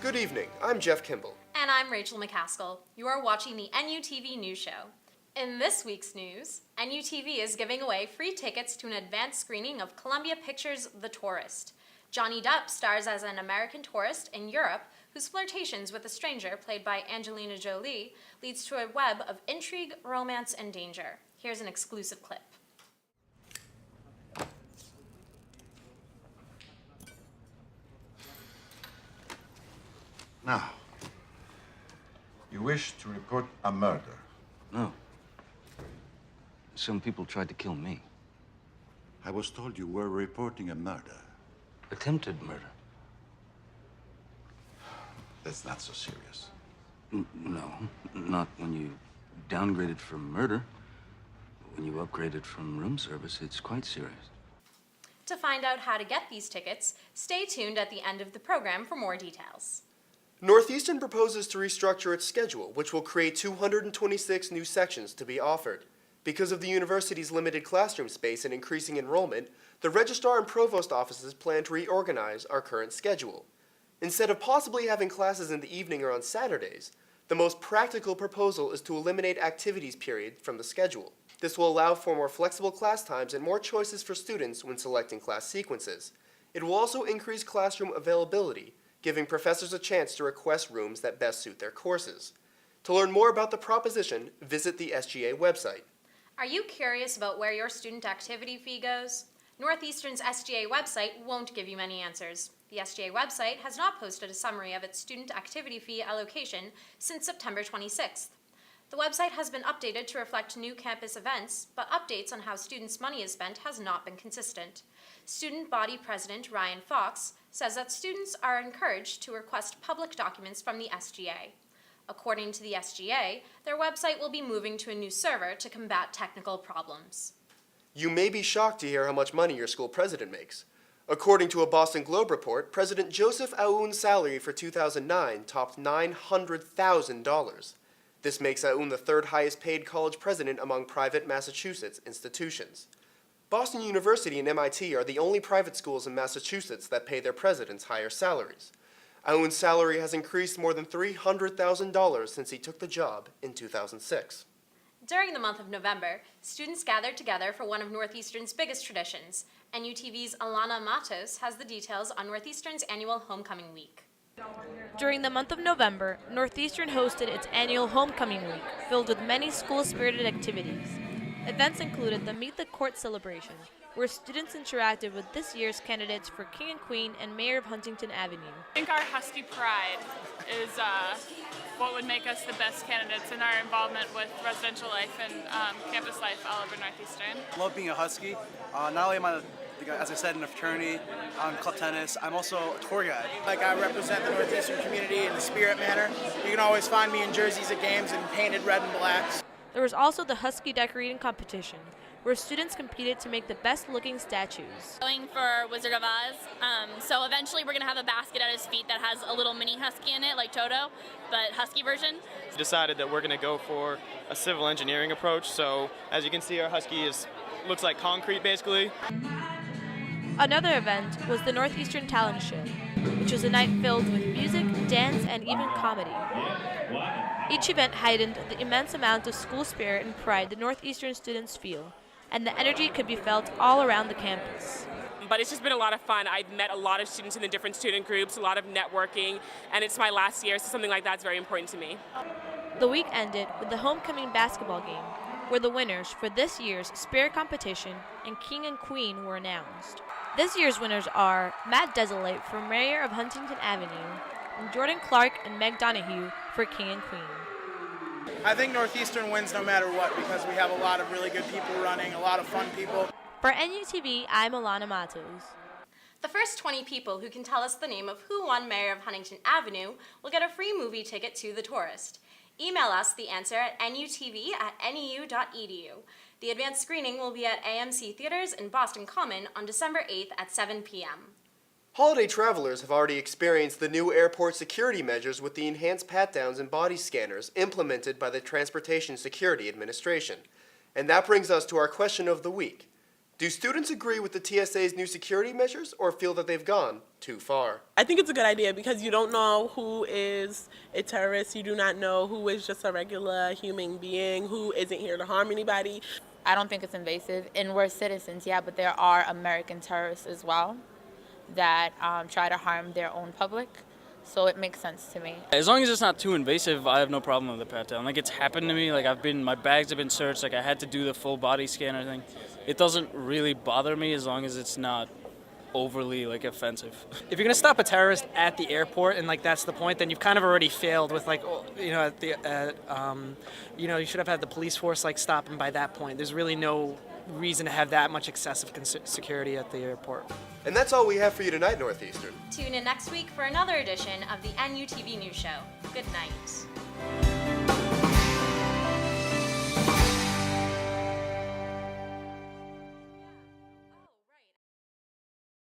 Good evening, I'm Jeff Kimball. And I'm Rachel McCaskill. You are watching the NUTV News Show. In this week's news, NUTV is giving away free tickets to an advanced screening of Columbia Pictures' The Tourist. Johnny Depp stars as an American tourist in Europe whose flirtations with a stranger, played by Angelina Jolie, leads to a web of intrigue, romance, and danger. Here's an exclusive clip. Now, you wish to report a murder? No. Some people tried to kill me. I was told you were reporting a murder. Attempted murder. That's not so serious. No, not when you downgraded from murder. When you upgraded from room service, it's quite serious. To find out how to get these tickets, stay tuned at the end of the program for more details. Northeastern proposes to restructure its schedule, which will create 226 new sections to be offered. Because of the university's limited classroom space and increasing enrollment, the registrar and provost offices plan to reorganize our current schedule. Instead of possibly having classes in the evening or on Saturdays, the most practical proposal is to eliminate activities period from the schedule. This will allow for more flexible class times and more choices for students when selecting class sequences. It will also increase classroom availability, giving professors a chance to request rooms that best suit their courses. To learn more about the proposition, visit the SGA website. Are you curious about where your student activity fee goes? Northeastern's SGA website won't give you many answers. The SGA website has not posted a summary of its student activity fee allocation since September 26th. The website has been updated to reflect new campus events, but updates on how students' money is spent has not been consistent. Student Body President Ryan Fox says that students are encouraged to request public documents from the SGA. According to the SGA, their website will be moving to a new server to combat technical problems. You may be shocked to hear how much money your school president makes. According to a Boston Globe report, President Joseph Aoun's salary for 2009 topped $900,000. This makes Aoun the third highest paid college president among private Massachusetts institutions. Boston University and MIT are the only private schools in Massachusetts that pay their presidents higher salaries. Aoun's salary has increased more than $300,000 since he took the job in 2006. During the month of November, students gathered together for one of Northeastern's biggest traditions. NUTV's Alana Matos has the details on Northeastern's annual Homecoming Week. During the month of November, Northeastern hosted its annual Homecoming Week, filled with many school-spirited activities. Events included the Meet the Court celebration, where students interacted with this year's candidates for King and Queen and Mayor of Huntington Avenue. I think our Husky pride is what would make us the best candidates in our involvement with residential life and campus life all over Northeastern. I love being a Husky. Not only am I, as I said, in a fraternity, on club tennis, I'm also a tour guide. I represent the Northeastern community in the spirit manner. You can always find me in jerseys at games and painted red and black. There was also the Husky decorating competition, where students competed to make the best-looking statues. Going for Wizard of Oz, so eventually we're going to have a basket at his feet that has a little mini Husky in it, like Toto, but Husky version. We decided that we're going to go for a civil engineering approach, so as you can see, our Husky looks like concrete, basically. Another event was the Northeastern Talent Show, which was a night filled with music, dance, and even comedy. Each event heightened the immense amount of school spirit and pride that Northeastern students feel, and the energy could be felt all around the campus. But it's just been a lot of fun. I've met a lot of students in the different student groups, a lot of networking, and it's my last year, so something like that's very important to me. The week ended with the homecoming basketball game, where the winners for this year's Spirit competition and King and Queen were announced. This year's winners are Matt Desolate for Mayor of Huntington Avenue, and Jordan Clark and Meg Donahue for King and Queen. I think Northeastern wins no matter what because we have a lot of really good people running, a lot of fun people. For NUTV, I'm Alana Matos. The first 20 people who can tell us the name of who won Mayor of Huntington Avenue will get a free movie ticket to The Tourist. Email us the answer at nutv@neu.edu. The advanced screening will be at AMC Theaters in Boston Common on December 8th at 7 p.m. Holiday travelers have already experienced the new airport security measures with the enhanced pat-downs and body scanners implemented by the Transportation Security Administration. And that brings us to our question of the week. Do students agree with the TSA's new security measures or feel that they've gone too far? I think it's a good idea because you don't know who is a terrorist. You do not know who is just a regular human being who isn't here to harm anybody. I don't think it's invasive, and we're citizens, yeah, but there are American terrorists as well that try to harm their own public. So it makes sense to me. As long as it's not too invasive, I have no problem with the pat-down. Like, it's happened to me. Like, my bags have been searched. Like, I had to do the full body scanner thing. It doesn't really bother me as long as it's not overly, like, offensive. If you're gonna stop a terrorist at the airport and like that's the point, then you've kind of already failed with like, you know, you should have had the police force like stop him by that point. There's really no reason to have that much excessive security at the airport. And that's all we have for you tonight, Northeastern. Tune in next week for another edition of the NUTV News Show. Good night.